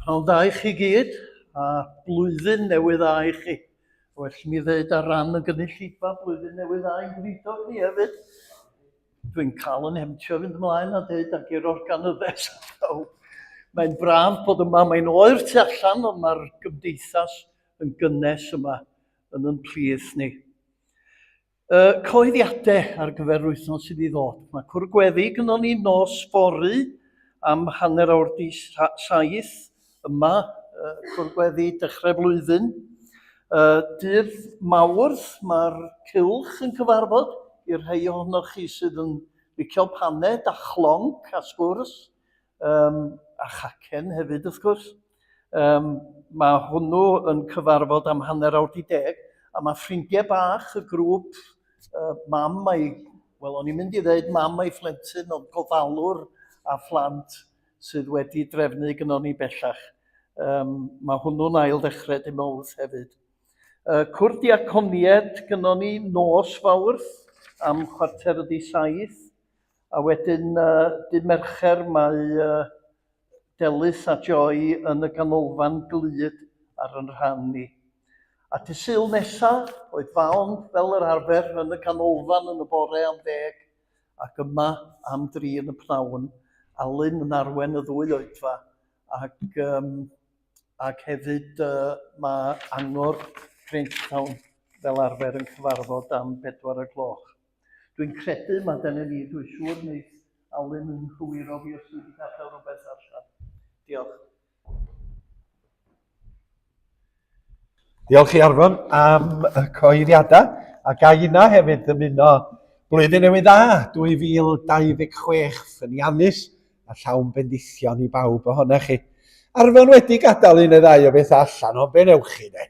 Pnawn da i chi gyd, a blwyddyn newydd dda i chi. Well mi ddweud ar ran y gynulleidfa blwyddyn newydd dda i'n gwneithio ni hefyd. Dwi'n cael yn hemtio fynd ymlaen a dweud ag i'r organyddes. Mae'n braf bod yma, mae'n oer tu allan, ond mae'r gymdeithas yn gynnes yma yn ein plith ni. Coeddiadau ar gyfer yr wythnos sydd i ddod. Mae cwr gweddi gyda ni nos fory am hanner awr di 7 yma, cwr gweddi dechrau blwyddyn. Dydd Mawrth, mae'r cylch yn cyfarfod i'r rhai ohonoch chi sydd yn licio paned a chlonc a sgwrs, a chacen hefyd wrth gwrs. Mae hwnnw yn cyfarfod am hanner awr di 10, a mae ffrindiau bach y grŵp mam a'i, wel o'n i'n mynd i ddweud mam a'i phlentyn, ond gofalwr a phlant sydd wedi drefnu gyda ni bellach. Mae hwnnw'n ail ddechrau dy Mawrth hefyd. Cwr diaconied gyda ni nos Fawrth am 6:45, a wedyn dydd Mercher mae Delys a Joy yn y ganolfan glud ar yn rhan ni. A dy Sul nesaf, oedd fawn fel yr arfer yn y ganolfan yn y bore am 10, ac yma am 3 yn y pnawn. Alun yn arwen y 2 oedfa, ac hefyd mae Angor Grangetown fel arfer yn cyfarfod am 4 o'r. Dwi'n credu mae dyna ni, dwi'n siŵr wneud Alun yn hwyrol fi os dwi wedi gadael rhywbeth allan. Diolch. Diolch i Arfon am y coeddiadau, a gai yna hefyd ymuno blwyddyn newydd dda 2026 ffyniannus a llawn bendithion i bawb ohonoch chi. Arfon wedi gadael un neu ddau o beth allan, o be newch chi ne?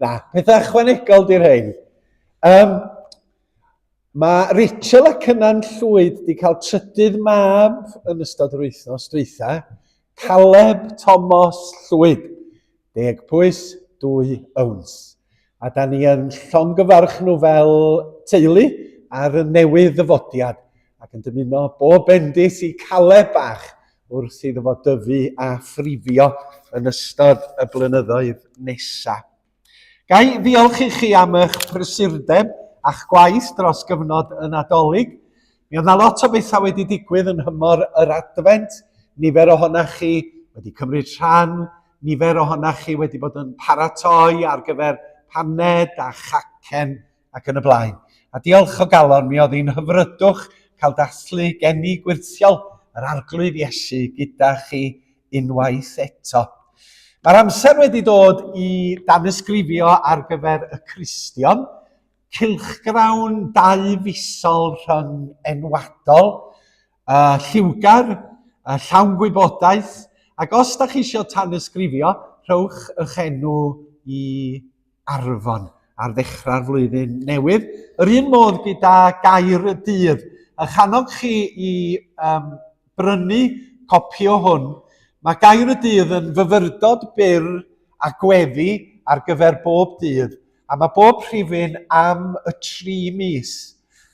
Na, pethau ychwanegol di'r rhain. Mae Rachel ac Cynan Llwyd wedi cael trydydd mab yn ystod yr wythnos dwytha, Caleb Thomas Llwyd, 10 pwys, 2 owns. A da ni yn llongyfarch nhw fel teulu ar y newydd ddyfodiad, ac yn dymuno bob bendis i Caleb bach wrth iddo fo dyfu a phrifio yn ystod y blynyddoedd nesaf. Gai ddiolch i chi am eich prysurdeb a'ch gwaith dros gyfnod y Nadolig. Mi oedd 'na lot o bethau wedi digwydd yn hymor yr Advent. Nifer ohonach chi wedi cymryd rhan, nifer ohonach chi wedi bod yn paratoi ar gyfer paned a chacen ac yn y blaen. A diolch o galon, mi oedd hi'n hyfrydwch cael dathlu geni gwirthiol yr arglwydd Iesu gyda chi unwaith eto. Mae'r amser wedi dod i danysgrifio ar gyfer y Cristion, cylchgrawn 2 fusol rhwng enwadol, lliwgar, llawn gwybodaeth, ac os da chi eisiau tanysgrifio, rhowch eich enw i Arfon ar ddechrau'r flwyddyn newydd. Yr un modd gyda Gair y Dydd. Ych annog chi i brynu copi o hwn. Mae Gair y Dydd yn fyfyrdod byr a gweddi ar gyfer bob dydd, a mae bob rhifyn am y 3 mis.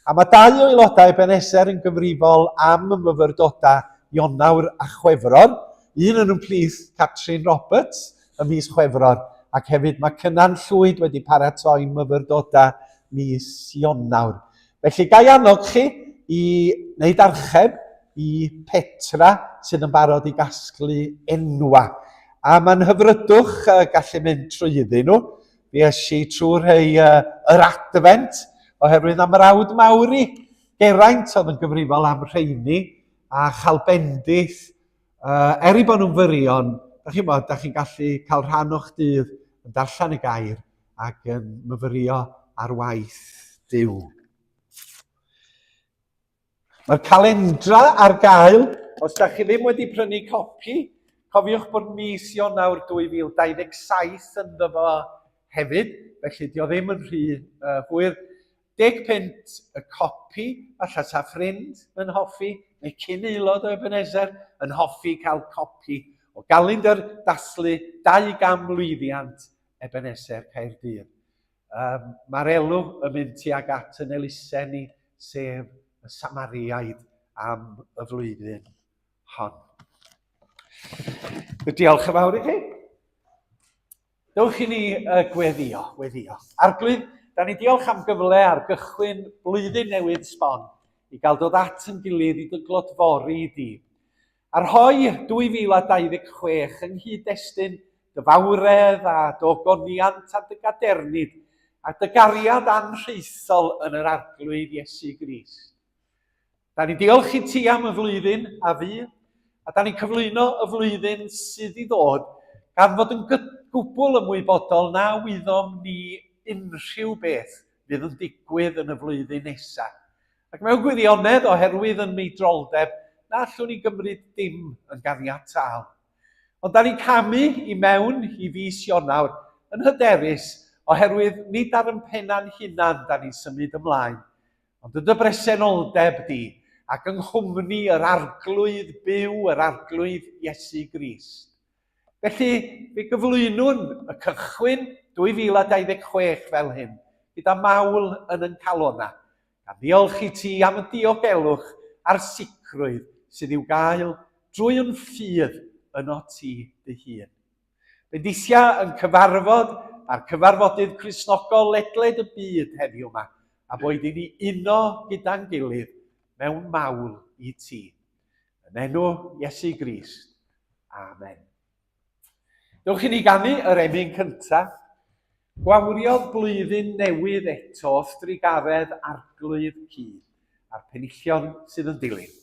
A mae 2 o aelodau Ebeneser yn gyfrifol am y myfyrdodau Ionawr a Chwefror. Un yn plith Catrin Roberts ym mis Chwefror, ac hefyd mae Cynan Llwyd wedi paratoi myfyrdodau mis Ionawr. Felly gai annog chi i wneud archeb i Petra sydd yn barod i gasglu enwa. A mae'n hyfrydwch gallu mynd trwy iddyn nhw. Fi eisi trwy'r rhai yr Advent, oherwydd am yr awd mawr i Geraint oedd yn gyfrifol am rheini, a chael bendith, i bod nhw'n fyrion, da chi'n gallu cael rhan o'ch dydd yn darllen y gair ac yn myfyrio ar waith Duw. Mae'r calendra ar gael, os da chi ddim wedi prynu copi, cofiwch bod mis Ionawr 2027 yn ddyfo hefyd, felly dio ddim yn rhy hwyr. 10 punt y copi, alla sa ffrind yn hoffi, neu cyn aelod o Ebeneser yn hoffi cael copi o galendar dathlu 200 lwyddiant Ebeneser Caerdydd. Mae'r elw yn mynd tuag at yn elusen ni, sef y Samariaid am y flwyddyn hon. Diolch yn fawr i chi. Dewch i ni gweddio. Arglwydd, da ni diolch am gyfle ar gychwyn blwyddyn newydd sbon i gael dod at yn gilydd i glodfori i di. Ar hoi 2026 yng nghyd-destun dy fawredd a dy ogoniant a dy gadernid a dy gariad anrheithol yn yr arglwydd Iesu Grist. Da ni diolch i ti am y flwyddyn a fydd, a da ni cyflwyno y flwyddyn sydd i ddod gan fod yn gwbl ymwybodol na wyddom ni unrhyw beth fydd yn digwydd yn y flwyddyn nesaf. Ac mewn gwirionedd oherwydd yn meidroldeb, na allwn ni gymryd dim yn ganiataol. Ond da ni'n camu i mewn i fis Ionawr yn hyderus oherwydd nid ar yn penna'n hunan da ni'n symud ymlaen, ond y dy bresenoldeb di ac yng nghwmni yr arglwydd byw, yr arglwydd Iesu Grist. Felly, fe gyflwynwn y cychwyn 2026 fel hyn, gyda mawl yn yn calonna. A ddiolch i ti am y diogelwch a'r sicrwydd sydd i'w gael drwy yn ffydd yno ti dy hun. Bendithia yn cyfarfod a'r cyfarfodydd Cristnogol ledled y byd heddiw yma, a boed i ni uno gyda'n gilydd mewn mawl i ti. Yn enw Iesu Grist. Amen. Dewch i ni ganu yr emyn cyntaf. Gwawriodd blwyddyn newydd eto strigaredd arglwydd cyd a'r penillion sydd yn dilyn.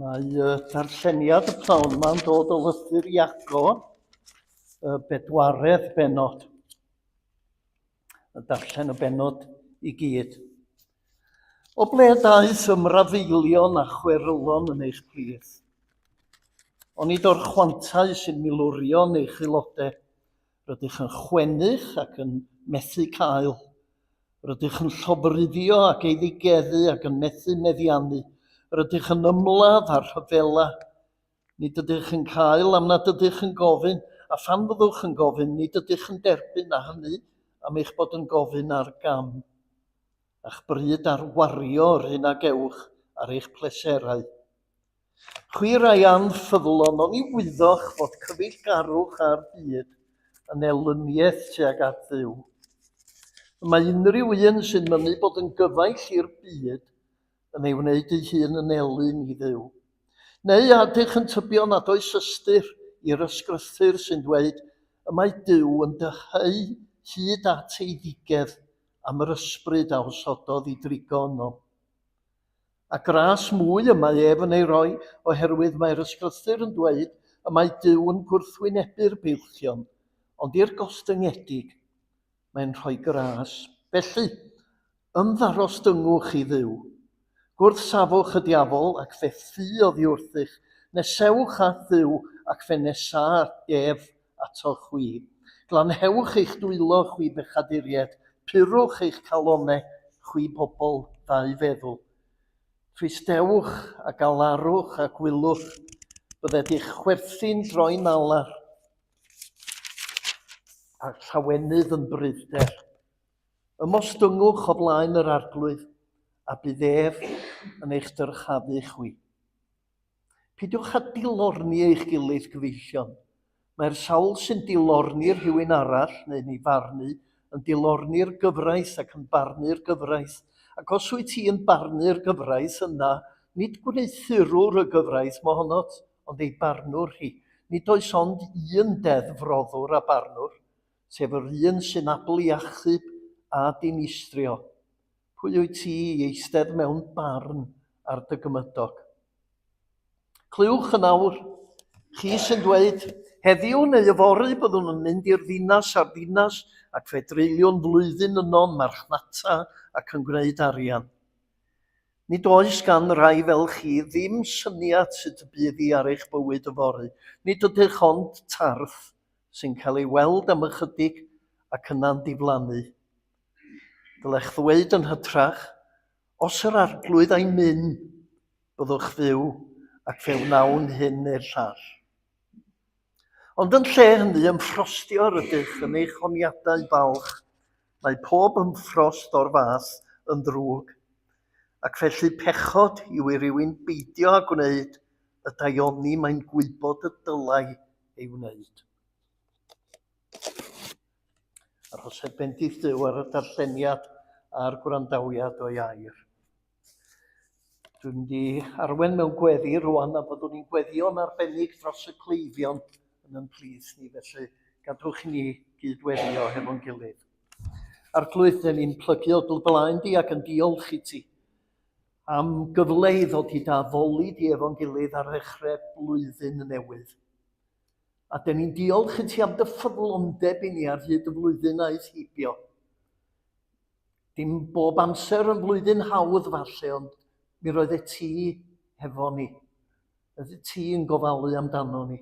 Mae darlleniad y pnawn yma'n dod o lythyr Iago, y bedwaredd benod. Y darllen y benod i gyd. O ble daeth ymrafeilion a chwerylon yn eich plith. Onid o'r chwantau sy'n milwrion eich aelodau, Rydych yn chwennych ac yn methu cael. Rydych yn llofruddio ac eiddigeddu ac yn methu meddiannu. Rydych yn ymladd ar rhyfela. Nid ydych yn cael am nad ydych yn gofyn, a phan fyddwch yn gofyn, nid ydych yn derbyn a hynny am eich bod yn gofyn ar gam. A'ch bryd ar wario yr hyn a gewch ar eich pleserau. Chwi rai anffyddlon, o'n i wyddoch fod cyfeillgarwch ar byd yn elyniaeth tuag at Dduw. Mae unrhyw un sy'n mynnu bod yn gyfaill i'r byd yn ei wneud ei hun yn elyn i Dduw. Neu adych yn tybio nad oes ystyr i'r ysgrythur sy'n dweud y mae Duw yn dyheu hyd at eiddigedd am yr ysbryd a osododd i drigo yno. A gras mwy y mae ef yn ei roi oherwydd mae'r ysgrythur yn dweud y mae Duw yn gwrthwynebu'r bilchion, ond i'r gostyngedig mae'n rhoi gras. Felly, ymddaros dyngwch i Dduw. Gwrthsafwch y diafol ac fe ffü oddi wrthych, nesewch at Dduw ac fe nesa ef ato chwi. Glanhewch eich dwylo chwi bechaduriaid, purwch eich calonau chwi pobl ddau feddwl. Tristewch a galarwch a gwylwch, bydded eich chwerthu'n droi'n alar a llawenydd yn bryfder. Ymosdyngwch o flaen yr arglwydd a bydd ef yn eich dyrchafu chwi. Pidiwch â dilorni eich gilydd gyfeillion. Mae'r sawl sy'n dilorni'r rhywun arall neu ni farnu yn dilorni'r gyfraith ac yn barnu'r gyfraith. Ac os wyt ti yn barnu'r gyfraith yna, nid gwneithurwr y gyfraith mohonot, ond ei barnwr hi. Nid oes ond un deddfroddwr a barnwr, sef yr un sy'n ablu achub a dinistrio. Pwy wyt ti i eistedd mewn barn ar dy gymydog? Clywch yn awr, chi sy'n dweud, heddiw neu yfory byddwn yn mynd i'r ddinas a'r ddinas ac fe dreulio'n flwyddyn yno'n marchnata ac yn gwneud arian. Nid oes gan rai fel chi ddim syniad sut y bydd i ar eich bywyd yfory. Nid ydych ond tarth sy'n cael ei weld am ychydig ac yna'n diflannu. Dylech ddweud yn hytrach, os yr arglwydd a'i mynd, byddwch fyw ac fe wnawn hyn neu'r llall. Ond yn lle hynny, ymffrostio rydych yn eich honiadau balch. Mae pob ymffrost o'r fath yn ddrwg, ac felly pechod yw i rywun beidio â gwneud y daioni mae'n gwybod y dylai ei wneud. Arhosed bendith Duw ar y darlleniad a'r gwrandawiad o Iair. Dwi'n mynd i arwen mewn gweddi rwan a byddwn ni'n gweddio'n arbennig dros y cleifion yn yn plith ni, felly gadwch i ni gydweddio hefo'n gilydd. Arglwydd, dyn ni'n plygio o blaen di ac yn diolch i ti am gyfle i ddod i daddoli di efo'n gilydd ar ddechrau blwyddyn newydd. A dyn ni'n diolch i ti am dy ffyddlondeb i ni ar hyd y flwyddyn aeth hibio. Dim bob amser yn flwyddyn hawdd falle, ond mi roedd e ti hefo ni. Roedd e ti yn gofalu amdano ni.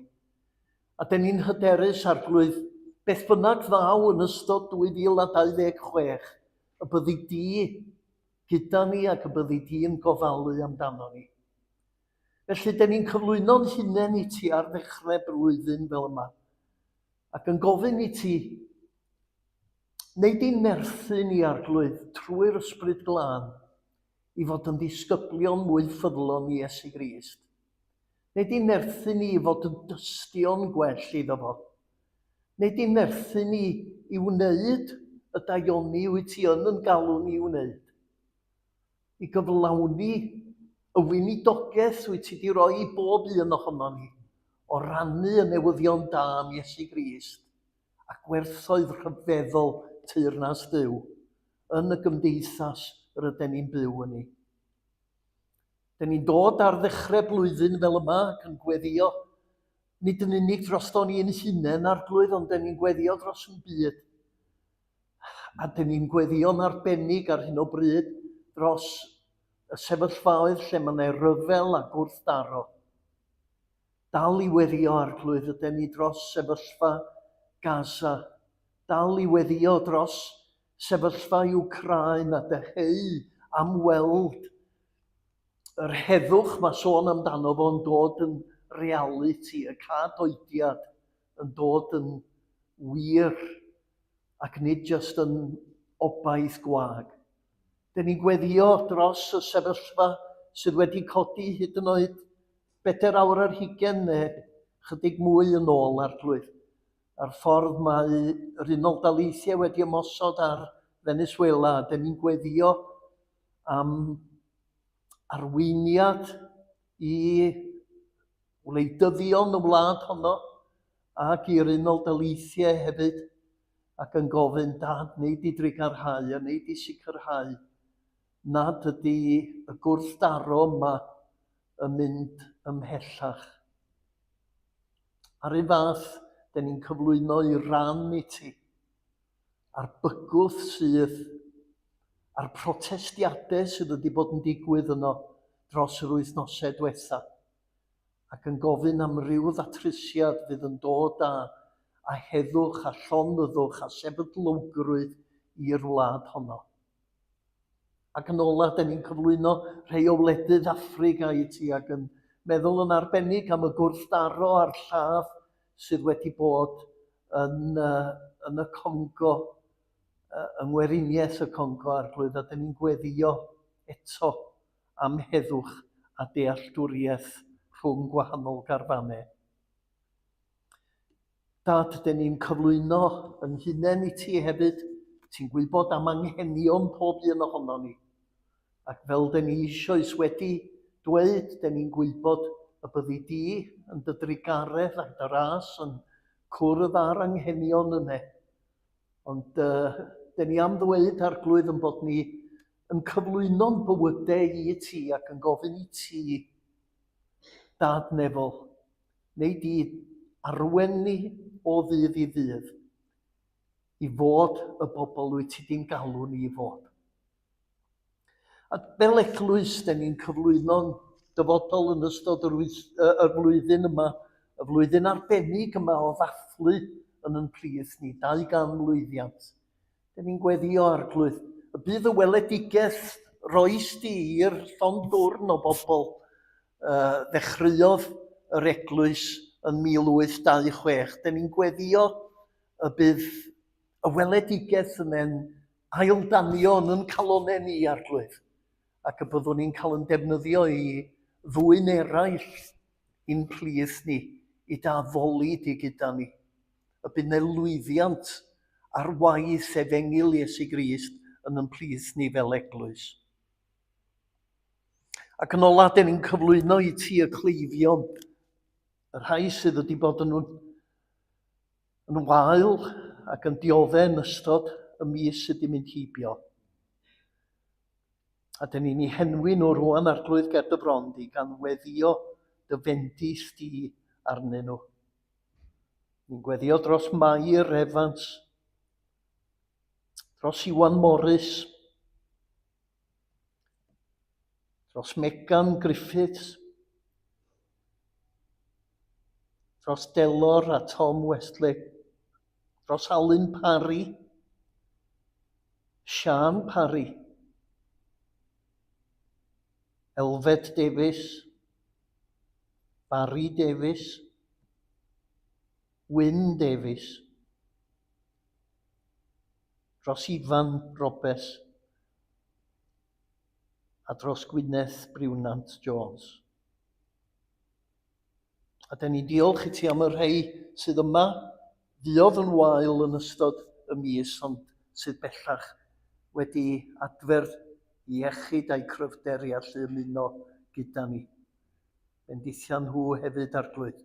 A dyn ni'n hyderus arglwydd, beth bynnag ddaw yn ystod 2026, y byddi di gyda ni ac y byddi di yn gofalu amdano ni. Felly, dyn ni'n cyflwyno'n hunain i ti ar ddechrau blwyddyn fel yma, ac yn gofyn i ti, wneud i'n nerthu ni arglwydd trwy'r ysbryd glân i fod yn ddisgyblion mwy ffyddlon i Iesu Grist. Wneud i'n nerthu ni i fod yn dystion gwell iddo fo. Wneud i'n nerthu ni i wneud y daioni wyt ti yn galw ni i wneud. I gyflawni y weinidogaeth wyt ti wedi rhoi i bob un ohono ni o rannu y newyddion da am Iesu Grist a gwerthoedd rhyfeddol teyrnas Dduw yn y gymdeithas yr ydyn ni'n byw yn ni. Dyn ni'n dod ar ddechrau blwyddyn fel yma ac yn gweddio, nid yn unig dros ni'n hunain arglwydd, ond dyn ni'n gweddio dros yn byd. A dyn ni'n gweddio'n arbennig ar hyn o bryd dros y sefyllfaoedd lle mae yna ryfel a gwrthdaro. Dal i weddio arglwydd ydyn ni dros sefyllfa Gaza, dal i weddio dros sefyllfa Wcrain a deheu am weld yr heddwch mae sôn amdano fo'n dod yn reality, y cadoediad yn dod yn wir ac nid jyst yn obaith gwag. Dyn ni'n gweddio dros y sefyllfa sydd wedi codi hyd yn oed 4 awr ar 20 neu chydig mwy yn ôl ar glwydd. A'r ffordd mae yr Unol Daleithiau wedi ymosod ar Venezuela, dyn ni'n gweddio am arweiniad i wleidyddion y wlad honno ac i'r Unol Daleithiau hefyd, ac yn gofyn, Dad, neud i drigarhau a neud i sicrhau nad ydy y gwrthdaro yma yn mynd ymhellach. Ar un fath, dyn ni'n cyflwyno i ran i ti a'r bygwth sydd a'r protestiadau sydd wedi bod yn digwydd yno dros yr wythnosau diwethaf, ac yn gofyn am ryw ddatrysiad fydd yn dod a heddwch, a llonyddwch, a sefydlogrwydd i'r wlad honno. Ac yn ola, dyn ni'n cyflwyno rhai o wledydd Affrica i ti, ac yn meddwl yn arbennig am y gwrthdaro a'r lladd sydd wedi bod yn y Congo, yng ngweriniaeth y Congo ar glwydd, a dyn ni'n gweddio eto am heddwch a dealltwriaeth rhwng gwahanol garfannau. Dad, dyn ni'n cyflwyno yn hunain i ti hefyd, ti'n gwybod am anghenion pob un ohono ni. Ac fel dyn ni eisoes wedi dweud, dyn ni'n gwybod y byddi di yn dy drigaredd ac dy ras yn cwrdd ar anghenion yna. Ond dyn ni am ddweud ar glwydd yn bod ni yn cyflwyno'n bywydau i ti ac yn gofyn i ti, Dad Nefol, neu di arwen ni o ddydd i ddydd i fod y bobl wyt ti di'n galw ni i fod. A fel eglwys, dyn ni'n cyflwyno'n dyfodol yn ystod y flwyddyn yma, y flwyddyn arbennig yma o ddathlu yn yn plith ni, 200 mlwyddiant. Dyn ni'n gweddio arglwydd, y bydd y weledigaeth roes di i'r llondwrn o bobl ddechreuodd yr eglwys yn 1826. Dyn ni'n gweddio y bydd y weledigaeth yna'n aildanio yn yn calonau ni arglwydd, ac y byddwn ni'n cael yn defnyddio i ddwyn eraill i'n plith ni, i daddoli di gyda ni. Y bydd na lwyddiant ar waith efengil Iesu Grist yn yn plith ni fel eglwys. Ac yn ola, dyn ni'n cyflwyno i ti y cleifion, y rhai sydd wedi bod yn wael ac yn dioddau yn ystod y mis sydd wedi mynd hibio. A dyn ni'n ei henwi nhw rwan ar glwydd Ger dy Bron di gan weddio dy fendith di arnyn nhw. Ni'n gweddio dros Mair Evans, dros Iwan Morris, dros Megan Griffiths, dros Delor a Tom Westlake, dros Alun Parry, Sian Parry, Elfed Davies, Barry Davies, Wyn Davies, dros Ifan Robes a dros Gwyneth Briwnant Jones. A dyn ni'n diolch i ti am y rhai sydd yma, diodd yn wael yn ystod y mis, ond sydd bellach wedi adfer iechyd a'u cryfder i allu ymuno gyda ni. Bendithia nhw hefyd ar glwydd.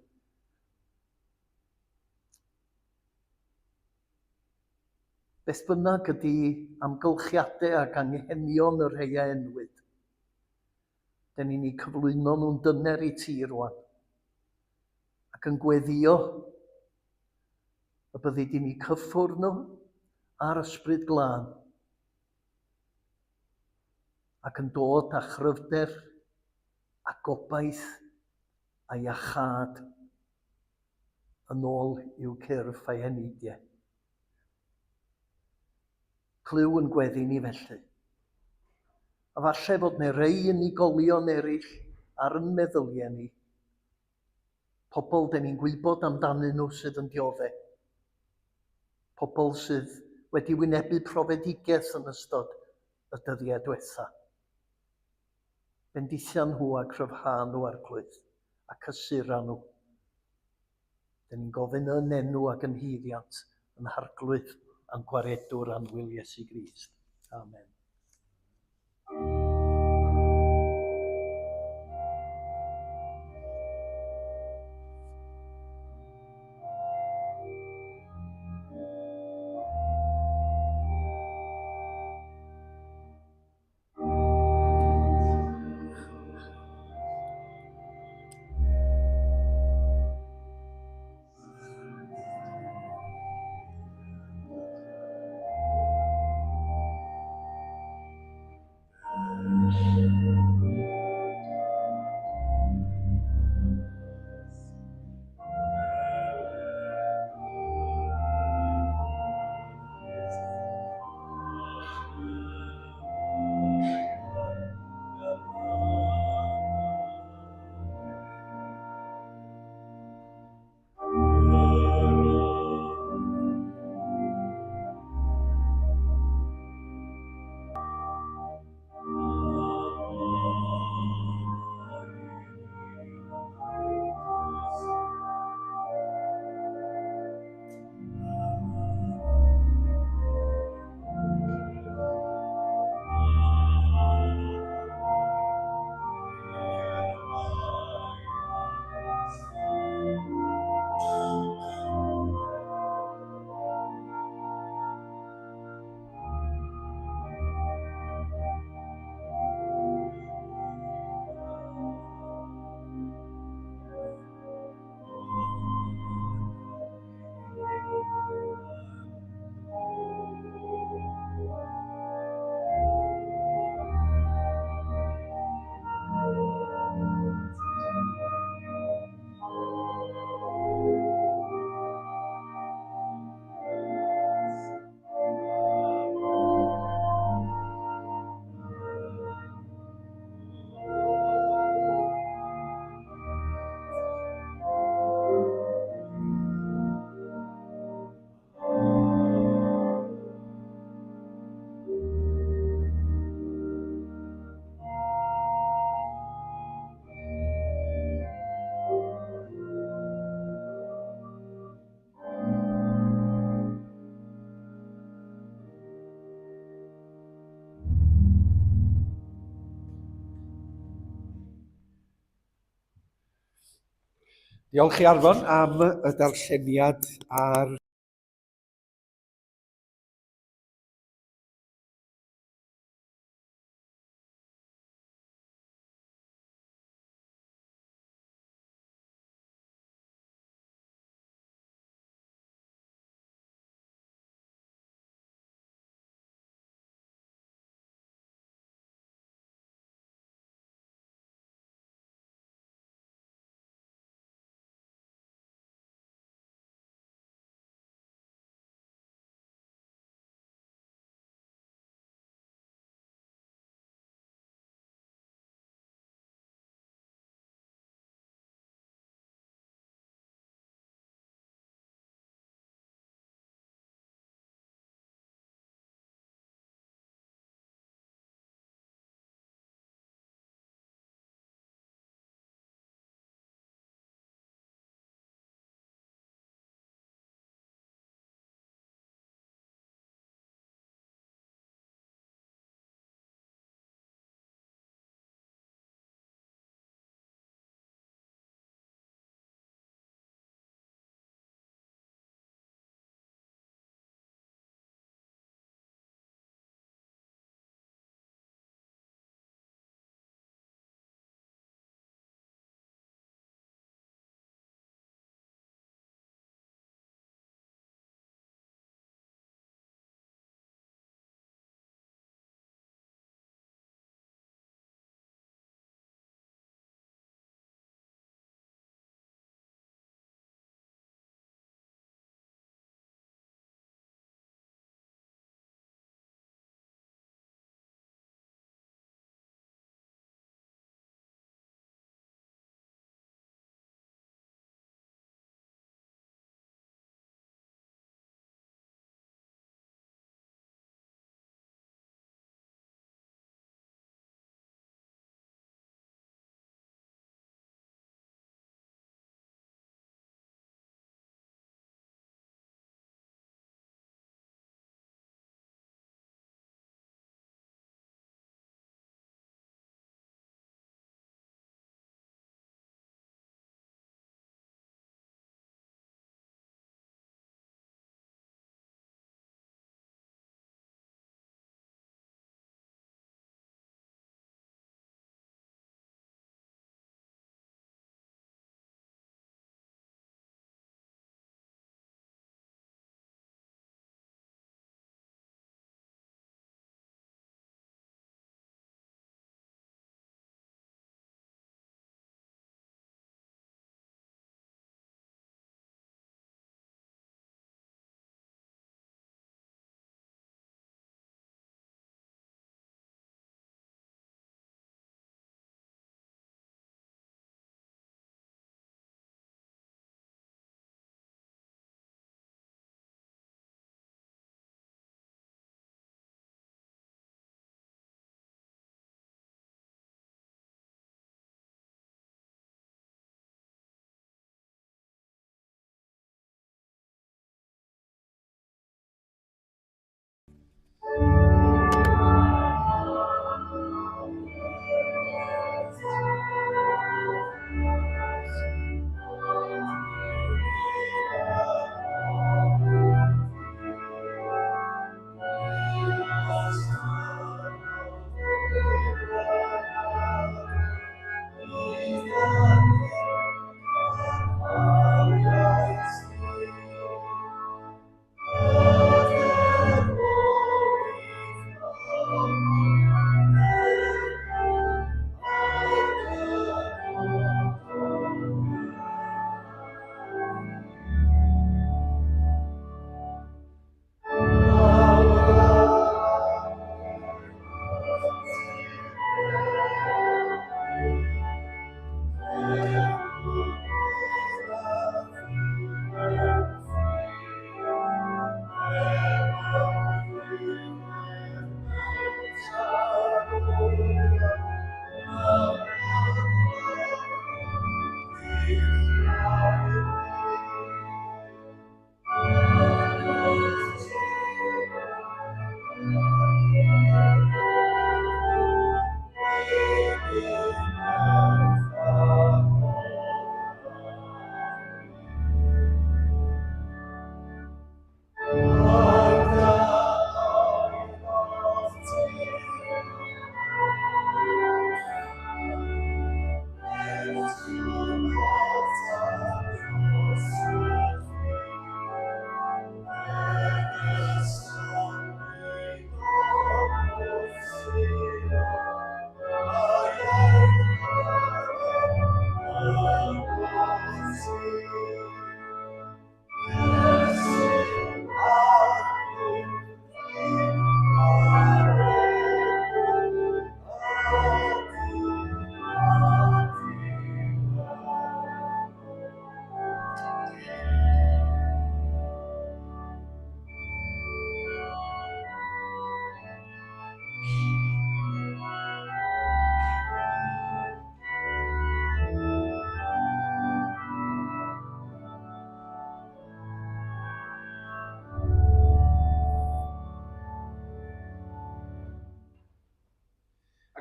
Beth bynnag ydy amgylchiadau ac anghenion y rhai a enwyd, dyn ni'n ei cyflwyno nhw'n dyner i ti rwan, ac yn gweddio y byddi di'n ei cyffwrdd nhw ar ysbryd glân, ac yn dod â chryfder a gobaith a iachad yn ôl i'w cyrff a'i heneiddiau. Clyw yn gweddi ni felly. A falle fod neu rei unigolion eraill ar yn meddyliau ni. Pobl dyn ni'n gwybod amdanyn nhw sydd yn dioddau. Pobl sydd wedi wynebu profedigaeth yn ystod y dyddiau diwethaf. Bendithion nhw a cryfhau nhw arglwydd a cysura nhw. Dyn ni'n gofyn yn enw ac yn hyddiant yn harglwydd a'n gwaredwr anwyl Iesu Grist. Amen. Diolch i Arfon am y darlleniad ar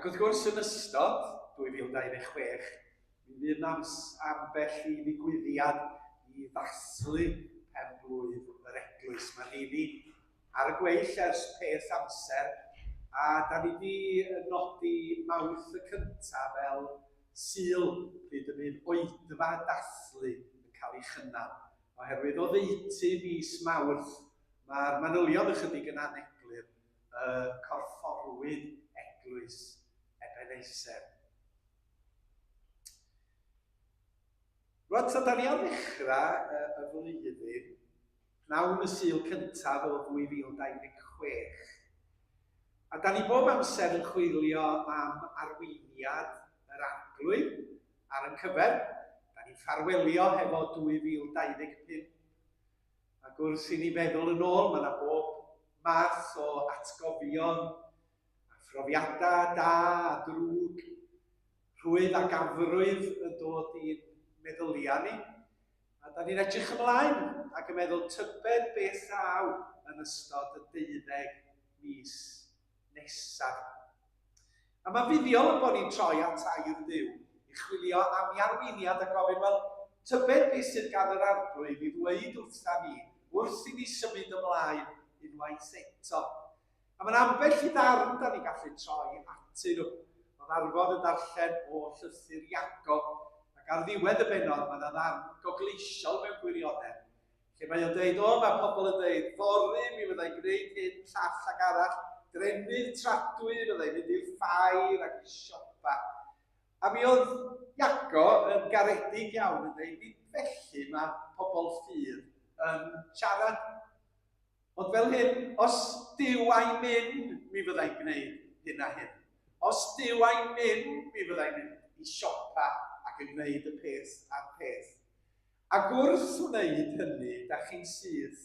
Ac wrth gwrs yn ystod 2026, mi fydd ambell i ddigwyddiad i ddathlu pen-blwydd yr eglwys. Mae rheini ar y gweill ers peth amser, a da ni wedi nodi Mawrth y cyntaf fel Sul, pryd y bydd oedfa dathlu yn cael ei chynnal. Oherwydd o ddeutu mis Mawrth, mae'r manylion ychydig yn aneglur corfforwydd eglwys Ebenezer. Rwan, da ni ar ddechrau y flwyddyn, pnawn y Sul cyntaf o 2026. A da ni bob amser yn chwilio am arweiniad yr arglwydd ar y cyfer. Da ni'n ffarwelio hefo 2025. Ac wrth i ni feddwl yn ôl, mae yna bob math o atgofion, a phrofiadau da a drwg, rhwydd a gafrwydd yn dod i'n meddyliau ni. A da ni'n edrych ymlaen ac yn meddwl tybed beth ddaw yn ystod y 12 mis nesaf. A mae fuddiol yn bod ni'n troi at air Duw i chwilio am ei arweiniad a gofyn, wel, tybed beth sydd gan yr arglwydd i ddweud wrtha ni wrth i ni symud ymlaen unwaith eto. A mae'n ambell i ddarn da ni gallu troi atyn nhw. Mae'n arfod yn darllen o llythyr Iagob, ac ar ddiwedd y benod mae'n ddarn gogleisiol mewn gwirionedd. Lle mae'n dweud, mae pobl yn dweud, fory mi fyddai'n gwneud hyn, llall ac arall, drenydd tradwy, fyddai'n mynd i'r ffair ac i siopa. A mi oedd Iago yn garedig iawn yn dweud, nid felly mae pobl ffyr yn siarad. Ond fel hyn, os Duw a'i mynd, mi fyddai'n gwneud hyn a hyn. Os Duw a'i mynd, mi fyddai'n mynd i siopa ac yn gwneud y peth a'r peth. Ac wrth wneud hynny, da chi'n syth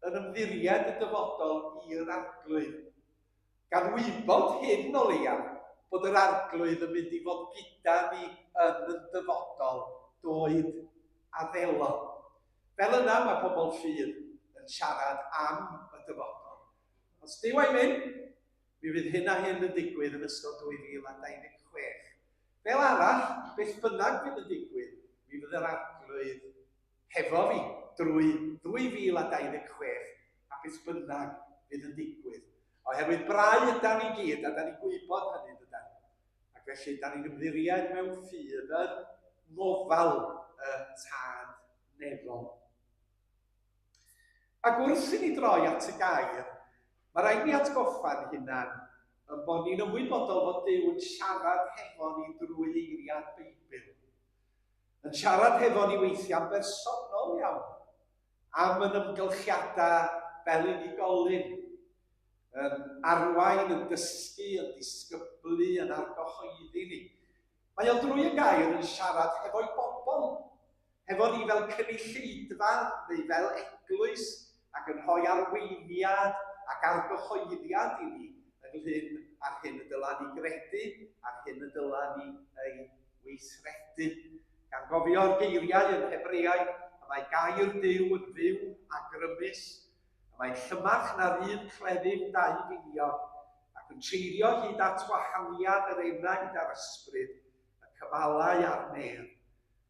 yn ymddiried y dyfodol i'r arglwydd. Gan wybod hyn o leia, bod yr arglwydd yn mynd i fod gyda ni yn y dyfodol, doed a ddelo. Fel yna mae pobl ffyr yn siarad am y dyfodol. Os Duw a'i mynd, mi fydd hyn a hyn yn digwydd yn ystod 2026. Fel arall, beth bynnag fydd yn digwydd, mi fydd yr arglwydd hefo fi drwy 2026 a beth bynnag fydd yn digwydd. Oherwydd brau yda ni gyd, a da ni gwybod hynny dydan. Ac felly, da ni'n ymddiried mewn ffydd yn ngofal y tad nefol. Ac wrth i ni droi at y gair, mae rhaid ni atgoffa'n hunan yn bod ni'n ymwybodol fod Duw yn siarad hefo ni drwy eiriad Beibl. Yn siarad hefo ni weithiau'n bersonol iawn, am yn ymgylchiadau fel unigolyn, yn arwain, yn dysgu, yn disgyblu, yn argyhoeddi ni. Mae o drwy y gair yn siarad hefo'i bobl, hefo ni fel cynulleidfa neu fel eglwys, ac yn rhoi arweiniad ac argyhoeddiad i ni, ynglyn ar hyn y dyla ni gredu, ar hyn y dyla ni ei weithredu. Gan gofio'r geiriau yn Hebreaidd, a mae gair Duw yn fyw a grymus, a mae'n llymach na'r un cleddyf dau finiog, ac yn treirio hyd at wahaniad yr enaid a'r ysbryd, y cyfalau a'r nedd,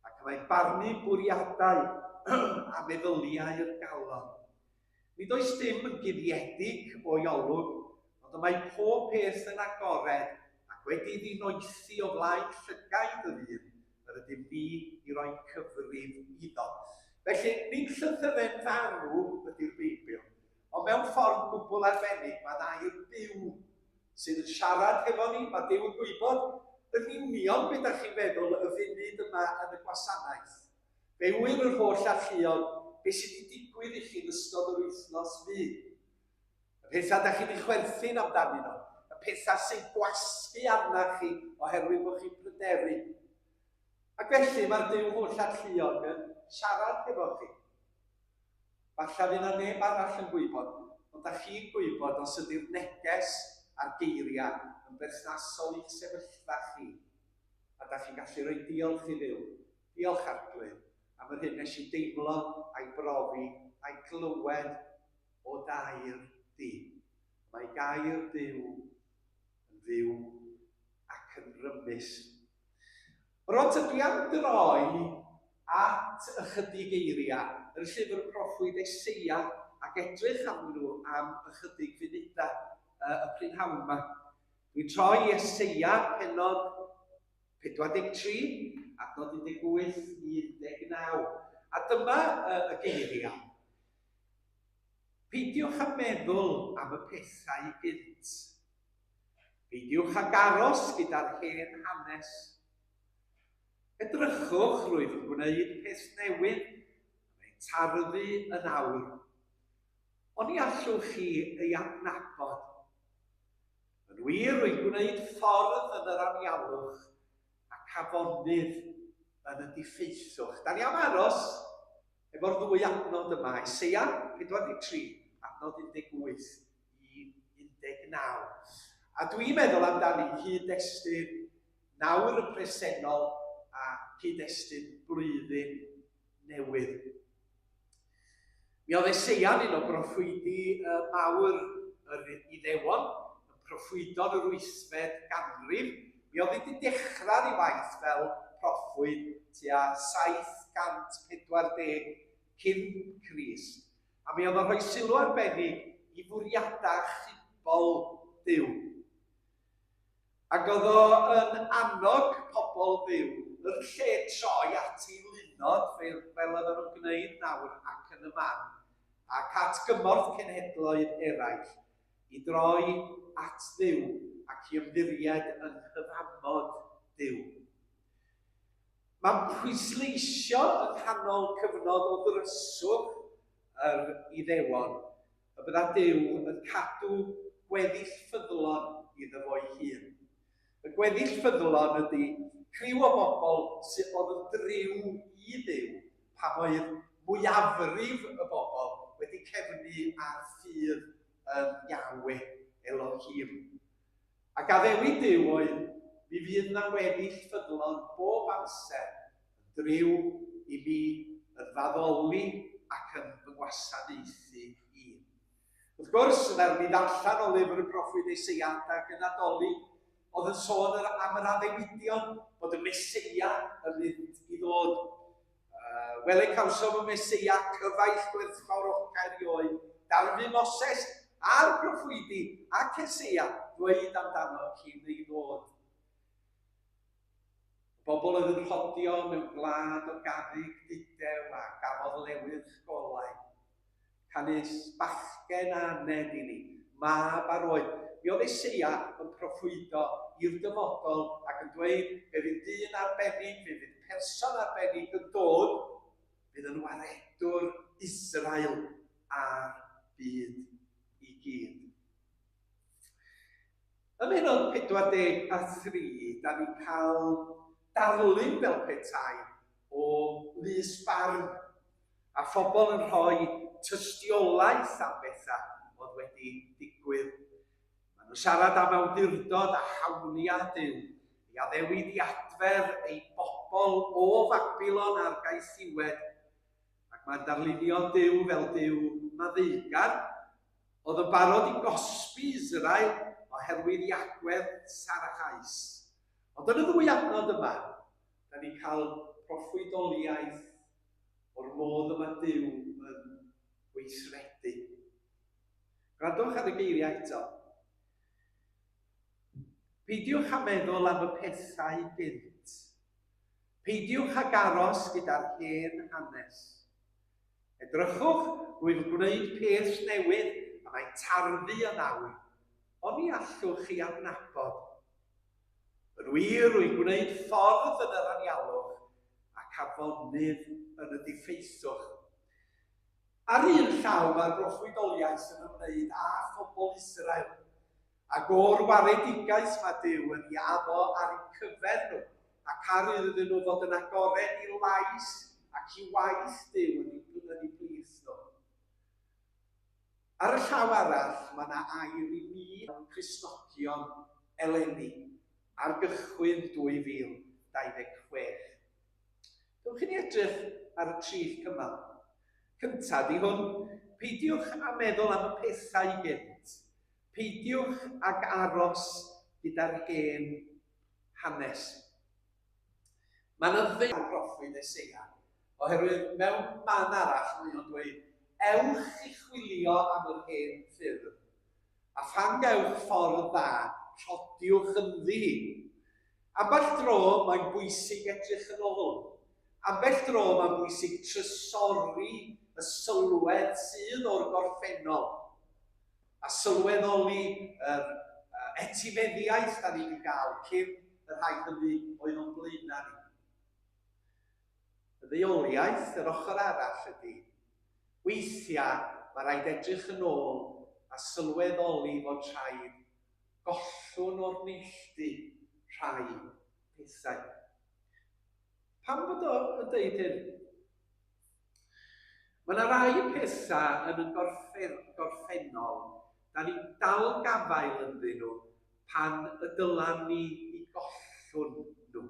ac mae'n barnu bwriadau a meddyliau'r galon. Nid oes dim yn guddiedig o'i olwg, ond y mae pob peth yn agored ac wedi ddinoethi o flaen llygaid yr un, yr ydym ni i roi cyfrif iddo. Felly, nid llythyren farw ydy'r Beibl, ond mewn ffordd gwbl arbennig, mae'n air byw sydd yn siarad hefo ni. Mae Duw yn gwybod yn union beth ydych chi'n feddwl y funud yma yn y gwasanaeth. Fe wyr yr holl alluon, beth sydd wedi digwydd i chi'n ystod yr wythnos fydd. Y pethau ydych chi'n chwerthu'n amdanyn nhw. Y pethau sy'n gwasgu arna chi oherwydd bod chi'n pryderu. Ac felly mae'r Duw holl alluon yn siarad efo chi. Falle fydd yna neb arall yn gwybod, ond da chi'n gwybod os ydy'r neges a'r geiriau yn berthnasol i'ch sefyllfa chi. A da chi'n gallu rhoi diolch i Dduw. Diolch arglwydd am yr hyn nes i deimlo a'i brofi a'i glywed o dair di. Mae gair Duw yn fyw yn rymus. Rod ydw i am droi at ychydig eiriau, yr llyfr proffwyd Eseia, ac edrych am nhw am ychydig funudau y prynhawn yma. Dwi'n troi i Eseia penod 43, adnod 18 i 19. A dyma y geiriau. Peidiwch â meddwl am y pethau gynt. Peidiwch ag aros gyda'r hen hanes. Edrychwch rwyf yn gwneud peth newydd, mae'n tarddu yn awr. Ond ni allwch chi ei adnabod. Yn wir rwy'n gwneud ffordd yn yr anialwch ac afonydd yn y diffeithwch. Da ni am aros efo'r ddwy adnod yma, Eseia 43, adnod 18 i 19. A dwi'n meddwl amdani cyd-destun nawr y presennol a cyd-destun blwyddyn newydd. Mi oedd Eseia'n un o broffwydi mawr yr Iddewon, yn proffwydo'n yr 8fed ganrif. Mi oedd wedi dechrau'r ei waith fel proffwyd tua 740 cyn Crist. A mi oedd o'n rhoi sylw arbennig i fwriadau chybol Duw. Ac oedd o'n annog pobl Dduw yn lle troi at ei lunod fel oedden nhw'n gwneud nawr ac yn y man, ac at gymorth cenhedloedd eraill, i droi at Dduw ac i ymddiried yn hyfamod Dduw. Mae'n pwysleisio yn nghanol cyfnod o ddryswch yr Iddewon, y bydda Duw yn cadw gweddill ffyddlon iddo fo'i hun. Y gweddill ffyddlon ydy criw o bobl sydd oedd yn driw i Dduw pan oedd mwyafrif y bobl wedi cefnu ar ffydd Yahweh Elohim. Ac a ddewi Duw oedd mi fydd na weddill ffyddlon bob amser yn driw i mi yn faddoli ac yn fy ngwasanaethu i. Wrth gwrs, yna ni ddarllen o lyfr y proffwyd Eseia ac yn Nadolig, oedd yn sôn am yr addewidion bod y Meseia yn mynd i ddod. Wel ei cawsom y Meseia cyfaill gwerthfawrogair i oedd, darfu Moses a'r proffwydi ac Eseia dweud amdano cyn ei ddod. Bobl oedd yn rhodio mewn gwlad o garrig didew a gafodd lewyrch golau. Canys bachgen a aned i ni, mab ar oed. Mi oedd Eseia yn proffwydo i'r dyfodol ac yn dweud fe fydd dyn arbennig, fe fydd person arbennig yn dod, fydd yn waredwr Israel a'r byd i gyd. Ym Mhenod 43, da ni'n cael darlun fel petai o lys barn a phobl yn rhoi tystiolaeth am bethau oedd wedi digwydd. Maen nhw'n siarad am awdurdod a hawliau Duw, i addewid i adfer ei bobl o Babylon a'r gaethiwed, ac mae'n darlunio Duw fel Duw maddeugar, oedd yn barod i gosbi Israel oherwydd i agwedd sarachais. Ond yn y ddwy adnod yma, da ni'n cael proffwydoliaeth o'r modd yma Duw yn gweithredu. Gwrandwch ar y geiriau eto. Peidiwch â meddwl am y pethau gynt. Peidiwch ag aros gyda'r hen hanes. Edrychwch rwy'n gwneud peth newydd a mae'n tarddu yn awr. Ond ni allwch chi adnabod. Yn wir rwy'n gwneud ffordd yn yr anialwch ac afonydd yn y diffeithwch. Ar un llaw mae'r broffwydoliaeth yn ymwneud â phobl Israel, ac o'r waredigaeth mae Duw yn iaddo ar eu cyfer nhw, ac ar iddyn nhw fod yn agored i lais ac i waith Duw yn eu blith nhw. Ar y llaw arall, mae yna air i mi yn Cristnogion eleni ar gychwyn 2026. Dewch i ni edrych ar y tri cymal. Cyntaf di hwn, peidiwch â meddwl am y pethau gynt. Peidiwch ag aros gyda'r hen hanes. Mae'n ymwneud â'r proffwyd Eseia, oherwydd mewn man arall mae o'n dweud, ewch i chwilio am yr hen ffyrdd, a phan gewch ffordd dda, rhodiwch ynddi. Ambell dro mae'n bwysig edrych yn ôl. Ambell tro mae'n bwysig trysori y sylwedd sydd o'r gorffennol a sylweddoli etifeddiaeth da ni wedi cael cyn y rhai hynny oedd o'n blaena ni. Y ddeuoliaeth, yr ochr arall ydy, weithiau mae rhaid edrych yn ôl a sylweddoli fod rhaid gollwn o'r neilltu rhai pethau. Pam bod o'n dweud hyn? Mae yna rai pethau yn y gorffennol, da ni dal gafael ynddyn nhw pan y dylan ni i gollwn nhw.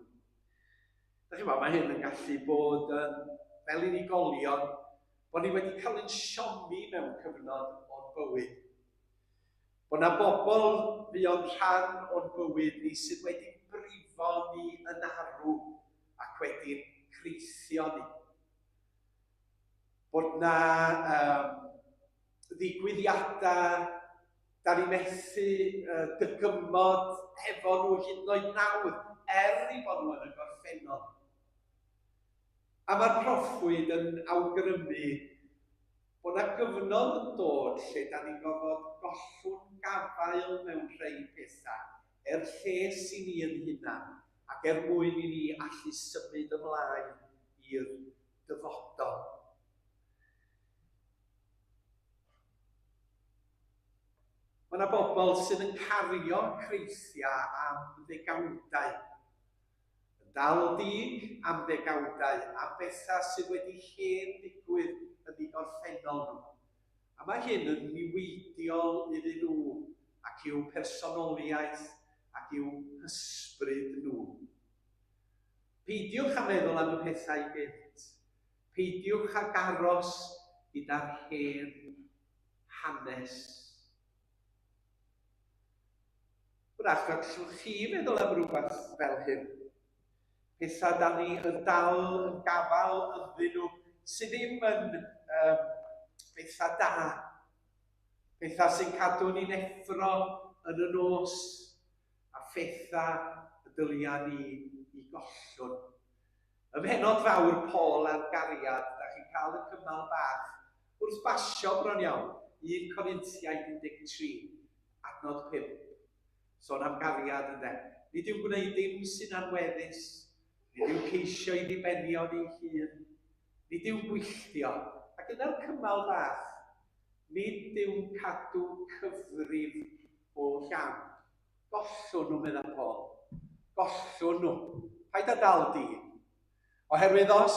Da chi'n meddwl, mae hyn yn gallu bod fel unigolion, bod ni wedi cael ein siomi mewn cyfnod o'r bywyd. Bod yna bobl fuo'n rhan o'r bywyd ni sydd wedi brifo ni yn arw ac wedi'n creithio ni. Bod yna ddigwyddiadau da ni methu dygymod efo nhw hyd yn oed nawr, i bod nhw yn y gorffennol. A mae'r proffwyd yn awgrymu bod yna gyfnod yn dod lle da ni'n gofod gollwn gafael mewn rhai pethau, lles i ni yn hunan, ac mwyn i ni allu symud ymlaen i'r dyfodol. Mae yna bobl sydd yn cario creithiau am ddegawdau. Yn dal dig am ddegawdau, am bethau sydd wedi hen digwydd yn ei gorffennol nhw. A mae hyn yn niweidiol iddyn nhw, ac i'w personoliaeth, ac i'w hysbryd nhw. Peidiwch a meddwl am y pethau gynt. Peidiwch ag aros gyda'r hen hanes. Wrach, gallwch chi feddwl am rhywbeth fel hyn. Pethau da ni yn dal yn gafal ynddyn nhw sydd ddim yn bethau da. Pethau sy'n cadw ni'n effro yn y nos a phethau y dyliau ni i gollwn. Ym Mhennod Fawr Paul a'r Gariad, da chi'n cael y cymal bach wrth basio bron iawn 1 Corinthiaid 13, adnod 5. Sôn am gariad ynde. Nid yw'n gwneud dim sy'n anweddus, nid yw'n ceisio i ddibennio ni'n hun, nid yw'n gwylltio. Ac yna'r cymal bach, nid yw'n cadw cyfrif o llawn. Gollwn nhw, meddwl Paul. Gollwn nhw. Paid a dal di. Oherwydd os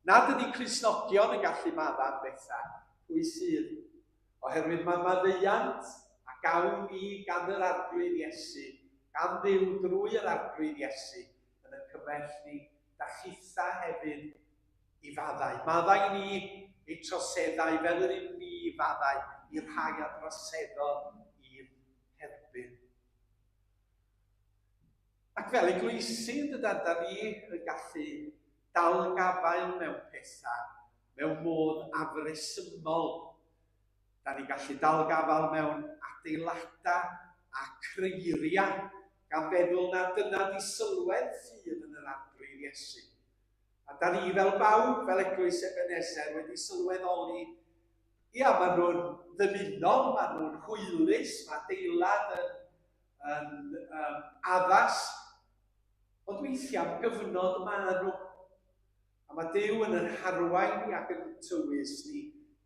nad ydy Cristnogion yn gallu madda'n bethau, pwy sydd? Oherwydd mae maddeuant a gawn ni gan yr arglwydd Iesu, gan Dduw drwy'r arglwydd Iesu, yn y cymell ni, da chitha hefyd i faddau. Maddau ni eu troseddau fel yr un ni faddau i'r rhai a droseddodd i'r herbyn. Ac fel eglwysi, da ni yn gallu dal gafael mewn pethau, mewn modd afresymol. Da ni gallu dal gafal mewn adeiladau a creiriau, gan feddwl na dyna di sylwedd ffydd yn yr arglwydd Iesu. A da ni fel bawb, fel eglwys Ebenezer, wedi sylweddoli, maen nhw'n ddymunol, maen nhw'n hwylus, mae adeilad yn addas, ond weithiau gyfnod maen nhw. A mae Duw yn yr harwain ni ac yn tywys ni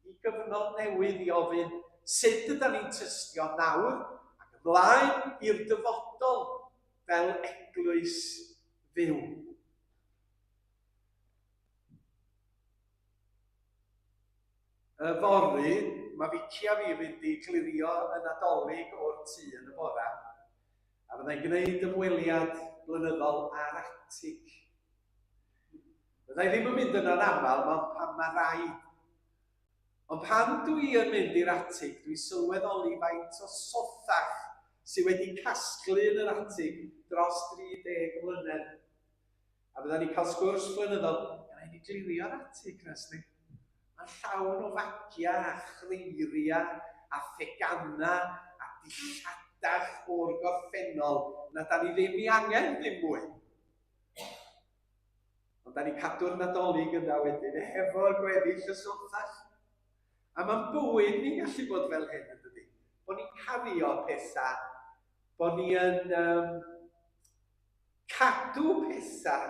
i gyfnod newydd i ofyn sut ydym ni'n tystio nawr ac ymlaen i'r dyfodol fel eglwys fyw. Y fory, mae Ficia fi fynd i glirio y Nadolig o'r tŷ yn y bora, a byddai'n gwneud ymweliad blynyddol ar atig. Byddai ddim yn mynd yna'n aml, ond pan mae rhaid. Ond pan dwi yn mynd i'r atig, dwi'n sylweddoli faint o sothach sydd wedi casglu yn yr atig dros 30 mlynedd. A byddwn ni'n cael sgwrs flynyddol, gan ei ni glirio'r atig nes ni. Mae'n llawn o fagia, a chreiria, a thegana, a dilladaeth o'r gorffennol, na da ni ddim i angen ddim mwy. Ond da ni cadw'r Nadolig yna wedyn, efo'r gweddill y sylfach. A mae'n bywyd ni'n gallu bod fel hyn, ydy. Bod ni'n cario pethau, bod ni yn cadw pethau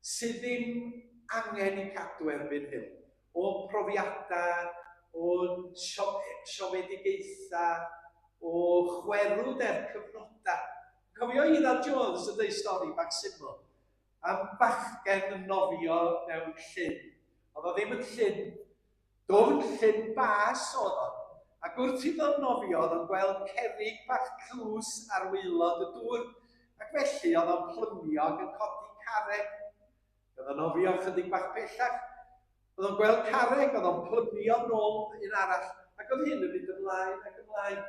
sydd ddim angen i cadw erbyn hyn. O profiadau, o siomedigaethau, o chwerwder cyfnodau. Cofio Ida Jones yn dweud stori bach syml. Am bachgen yn nofio mewn llyn. Oedd o ddim yn llyn, dofn llyn bas oedd o. Ac wrth iddo nofio, oedd o'n gweld cerrig bach clws ar waelod y dŵr. Ac felly oedd o'n plymio ac yn codi carreg. Oedd o'n nofio chydig bach bellach. Oedd o'n gweld carreg, oedd o'n plymio nôl un arall. Ac oedd hyn yn mynd ymlaen ac ymlaen.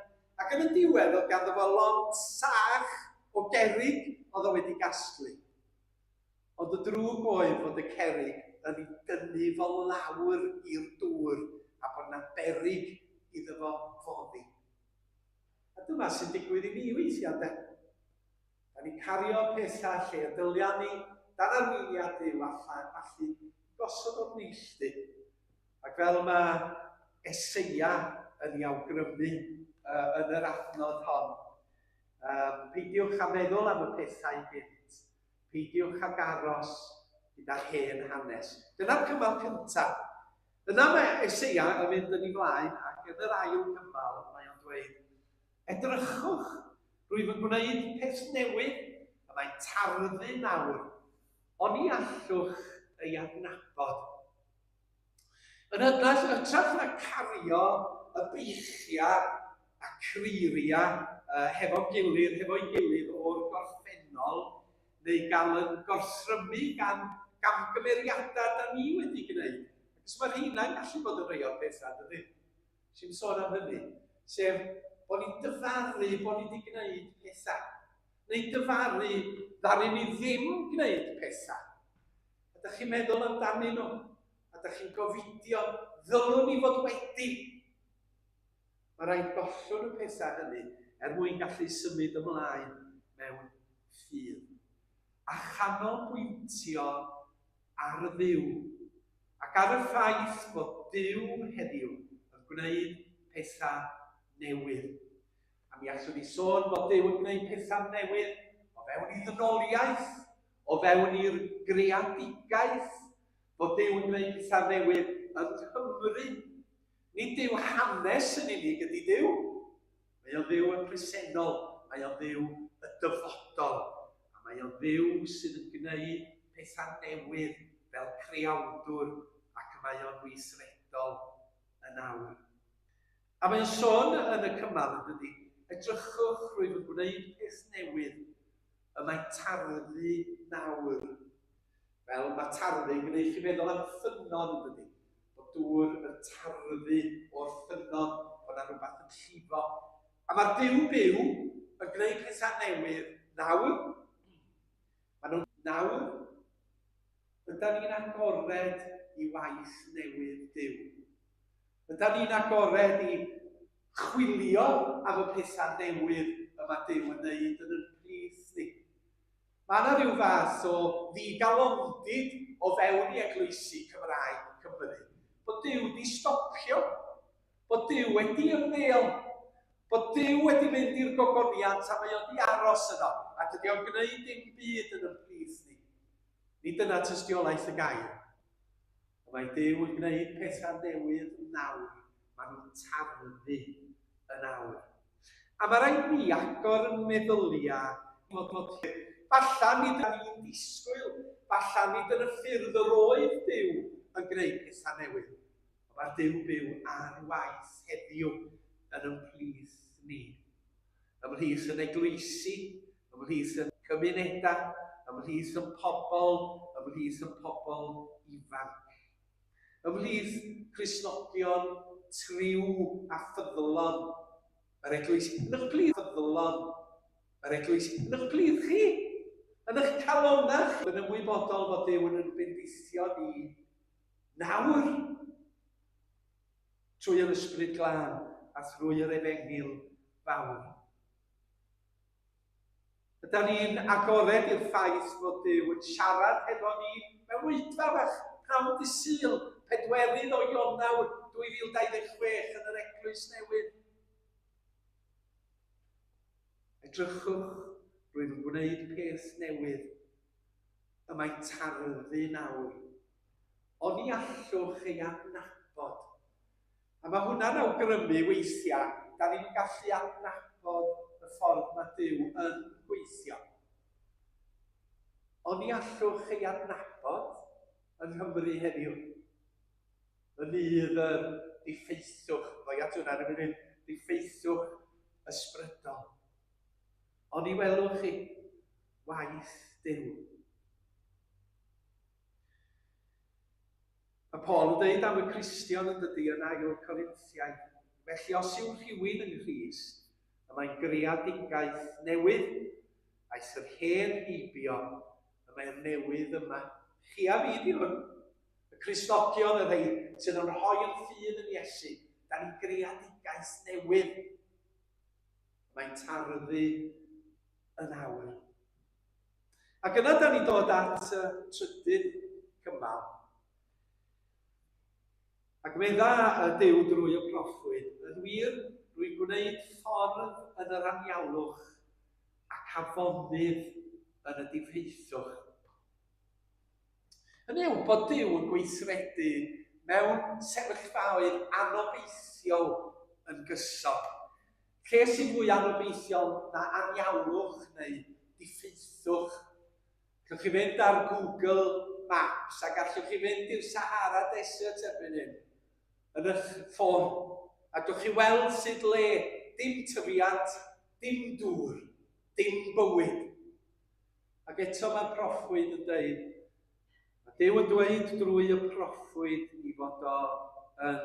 Ac yn y diwedd oedd ganddo fo lont sach o gerrig oedd o wedi gasglu. Ond y drwg oedd fod y cerrig yn ei dynnu fo lawr i'r dŵr a bod yna berig iddo fo foddi. A dyma sy'n digwydd i ni weithiau, de. Da ni'n cario pethau lle y dyliau ni dan arweiniad Duw allu gosod o'r neilltu. Ac fel mae Eseia yn ei awgrymu yn yr adnod hon, peidiwch a meddwl am y pethau gynt. Peidiwch ag aros gyda'r hen hanes. Dyna'r cymal cyntaf. Dyna mae Eseia yn mynd yn ei flaen, ac yn yr ail cymal mae o'n dweud, edrychwch, rwyf yn gwneud peth newydd, a mae'n tarddu nawr, ond ni allwch ei adnabod. Yn ytrach na cario y beichiau a creiriau hefo'i gilydd o'r gorffennol, neu gael yn gorthrymu gan gymeriadau da ni wedi gwneud. Ac mae'r hynna'n gallu bod yn rhai o'r pethau, dydy? Sy'n sôn am hynny. Sef, bod ni'n dyfaru bod ni wedi gwneud pethau. Neu dyfaru ddari ni ddim gwneud pethau. A ydych chi'n meddwl amdanyn nhw? A ydych chi'n gofidio, ddylwn ni fod wedi. Mae rhaid gollwn y pethau hynny mwyn gallu symud ymlaen mewn ffydd. A chanolbwyntio ar Dduw, ac ar y ffaith bod Duw heddiw yn gwneud pethau newydd. A mi allwn ni sôn bod Duw yn gwneud pethau newydd o fewn i ddynoliaeth, o fewn i'r greadigaeth, bod Duw yn gwneud pethau newydd yn Nghymru. Nid Duw hanes yn unig ydy Duw. Mae o'n Dduw yn presennol, mae o'n Dduw y dyfodol. Mae o'n Dduw sydd yn gwneud pethau newydd fel creawdwr ac mae o'n weithredol yn awr. A mae'n sôn yn y cymal yn dydy, edrychwch rwyf yn gwneud peth newydd y mae tarddu nawr. Fel mae tarddu yn gwneud chi feddwl am ffynon yn dydy, bod dŵr yn tarddu o'r ffynon, bod yna rhywbeth yn llifo. A mae'r Duw byw yn gwneud pethau newydd nawr. Nawr, ydyn ni'n agored i waith newydd Duw. Ydyn ni'n agored i chwilio am y pethau newydd yma Duw yn neud yn ein plith ni. Mae yna rhyw fath o ddigalondid o fewn i Eglwysi Cymraeg Cymru. Bod Duw wedi stopio, bod Duw wedi ymddeol, bod Duw wedi mynd i'r gogoniant a mae o wedi aros yno, a dydy o'n gwneud dim byd yn ein plith ni. Nid dyna tystiolaeth y gair. Mae Duw yn gwneud pethau newydd nawr. Mae nhw'n tarddu yn awr. A mae rhaid ni agor yn meddyliau fod falla nid yn ni'n disgwyl, falla nid yn y ffyrdd yr oedd Duw yn gwneud pethau newydd. Mae'r Duw byw ar waith heddiw yn ein plith ni. Ymhlith yn eglwysi, ymhlith yn cymunedau, ymhlith yn pobl ifanc. Ymhlith Cristnogion triw a ffyddlon Yr eglwys yn eich blid fyddlon. Yr eglwys yn eich blid chi. Yn eich calonach. Yn ymwybodol fod Duw yn bendithio ni nawr. Trwy yr ysbryd glân a thrwy yr efengil fawr. Ydyn ni'n agored i'r ffaith fod Duw yn siarad hefo ni mewn wythfa fach pnawn dy Sul, 4 o Ionawr 2026 yn yr eglwys newydd. Edrychwch, rwy'n gwneud peth newydd, y mae'n tarddu nawr. Oni allwch ei adnabod. A mae hwnna'n awgrymu weithiau, da ni'n gallu adnabod y ffordd mae Duw yn gweithio. Oni allwch ei adnabod yn Nghymru heddiw. Yn un diffeithwch, ddoi at hwnna yn mynd, diffeithwch ysbrydol. Oni welwch chi waith Duw. Mae Paul yn dweud am y Cristion yn dydy yn Ail Corinthiaid. Felly os yw rhywun yn Grist, y mae'n greadigaeth newydd, aeth yr hen heibio, y mae'r newydd yma. Chi a fi di hwn. Y Cristnogion y rhai sydd yn rhoi yn ffyn yn Iesu. Da ni'n greadigaeth newydd. Mae'n tarddu yn awr. Ac yna da ni'n dod at trydydd cymal. Ac mae dda y Duw drwy y proffwyd. Yn wir, rwy'n gwneud ffordd yn yr anialwch ac afonydd yn y diffeithwch. Hynny yw bod Duw yn gweithredu mewn sefyllfaoedd anobeithiol yn gyson. Lle sy'n fwy anobeithiol na anialwch neu diffeithwch. Gallwch chi fynd ar Google Maps a gallwch chi fynd i'r Sahara Desert erbyn hyn yn eich ffôn. A gallwch chi weld sut le, dim tyfiant, dim dŵr, dim bywyd. Ac eto mae proffwyd yn dweud, mae Duw yn dweud drwy y proffwyd i fod o yn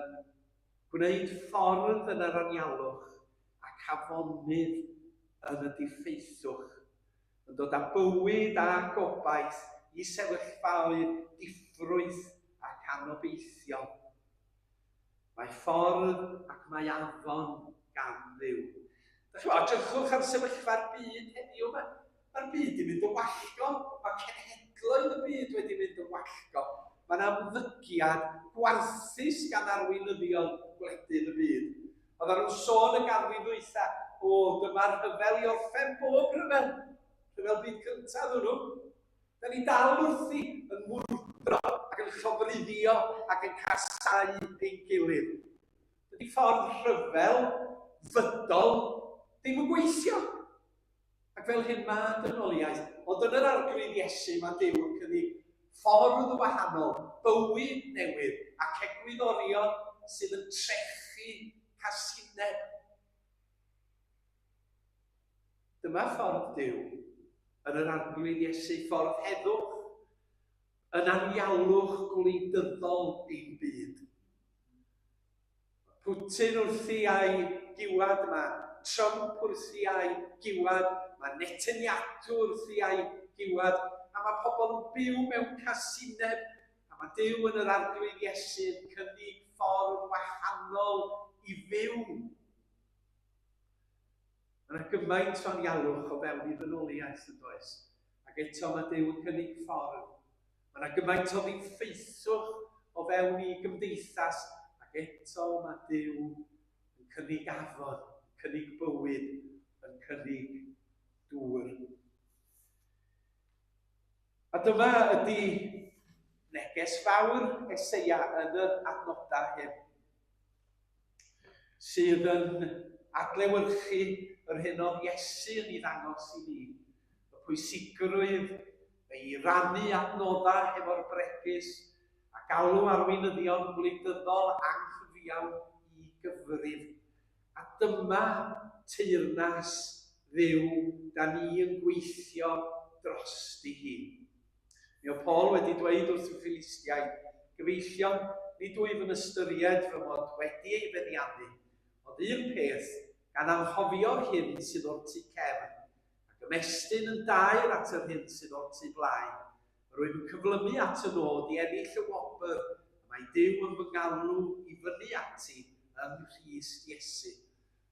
gwneud ffordd yn yr anialwch ac afonydd yn y diffeithwch. Yn dod â bywyd a gobaith i sefyllfaoedd diffrwyth ac anobeithiol. Mae ffordd ac mae afon gan Dduw. Edrychwch ar sefyllfa'r byd heddiw yma. Mae'r byd wedi mynd yn wallgo. Mae cenhedloedd y byd wedi mynd yn wallgo. Mae'n ymddygiad gwarthus gan arweinyddion gwledydd y byd. Oedd nhw'n sôn y ganrif ddwytha, dyma'r rhyfel i orffen bob rhyfel. Rhyfel byd cyntaf nhw. Da ni dal wrthi yn mwrdro ac yn llofruddio ac yn casau ein gilydd. Dydy ffordd rhyfel, fydol, ddim yn gweithio. Ac fel hyn mae dynoliaeth, ond yn yr arglwydd Iesu mae Duw yn cynnig ffordd wahanol, bywyd newydd ac egwyddorion sydd yn trechu casineb. Dyma ffordd Duw yn yr arglwydd Iesu, ffordd heddwch, yn anialwch gwleidyddol ein byd. Putin wrthi a'i giwad, mae Trump wrthi a'i giwad, mae Netanyahu wrthi a'i giwad, a mae pobl yn byw mewn casineb, a mae Duw yn yr arglwydd Iesu yn cynnig ffordd wahanol i fyw. Mae yna gymaint o'n ialwch o fewn i ddynoliaeth yn does. Ac eto mae Duw yn cynnig ffordd. Mae yna gymaint o ddiffeithwch o fewn i gymdeithas. Ac eto mae Duw yn cynnig afon, yn cynnig bywyd, yn cynnig dŵr. A dyma ydy neges fawr Eseia yn y adnodau hyn, sydd yn adlewyrchu yr hyn oedd Iesu yn ei ddangos i ni. Y pwysigrwydd ei rannu adnoddau efo'r bregus a galw arweinyddion gwleidyddol anghyfiawn i gyfrif. A dyma teyrnas Dduw da ni yn gweithio drosti hi. Mi o Paul wedi dweud wrth y Philistiaid, gyfeillion, nid wyf yn ystyried fy mod wedi ei feddiannu, ond un peth gan anghofio'r hyn sydd o'r tu cefn, ac ymestyn yn dair at yr hyn sydd o'r tu blaen. Rwy'n cyflymu at y nod i ennill y wobr, a mae Duw yn fy ngalw i fyny ati ym Mhrist Iesu.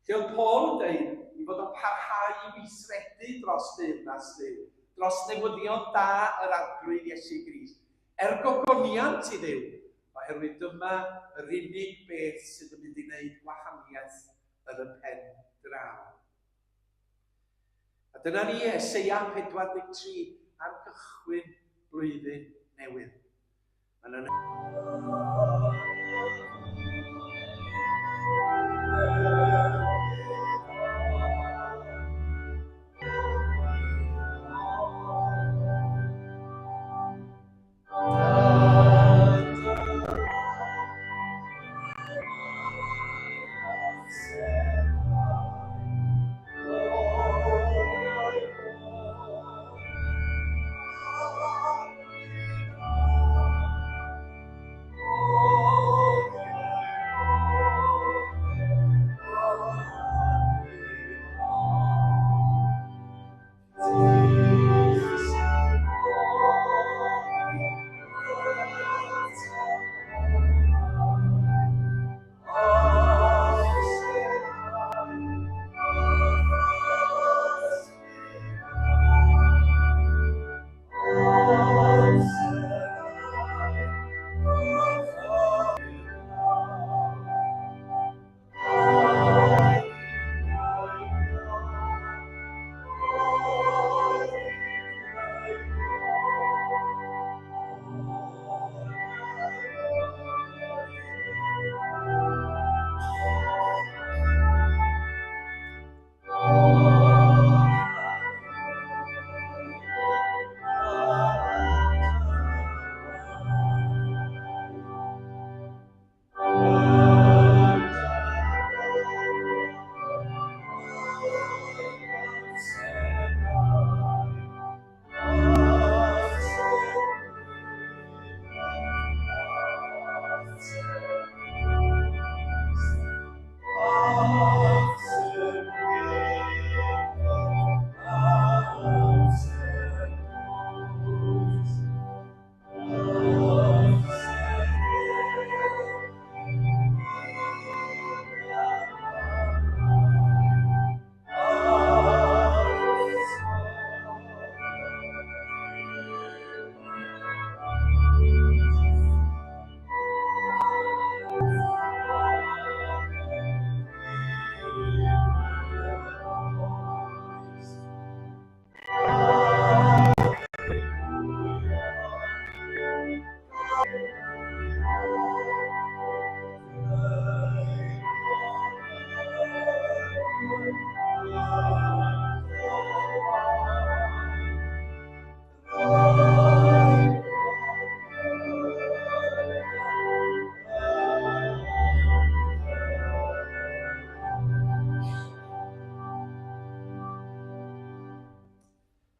Lle oedd Paul yn dweud i fod o'n parhau i weithredu dros deyrnas Dduw, dros newyddion da yr arglwydd Iesu Grist, gogoniant i Dduw, oherwydd dyma yr unig beth sydd yn mynd i wneud gwahaniaeth yn y pen draw. A dyna ni Eseia 43 ar gychwyn blwyddyn newydd.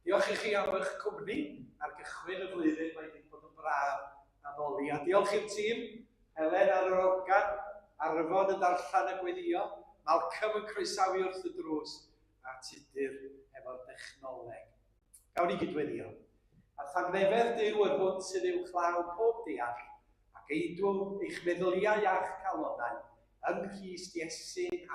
Diolch i chi am eich cwmni ar gychwyn y flwyddyn, mae wedi bod yn braf addoli. A diolch i'r tîm, Helen ar yr organ, Arfon yn darllen y gweddio, Malcolm yn croesawu wrth y drws, a Tudur efo'r dechnoleg. Gawn ni gydweddio. A thangnefedd Duw yr hwn sydd i'w chlaw pob deall, ac eidw eich meddyliau a'ch calonau, yng Mhrist Iesu'n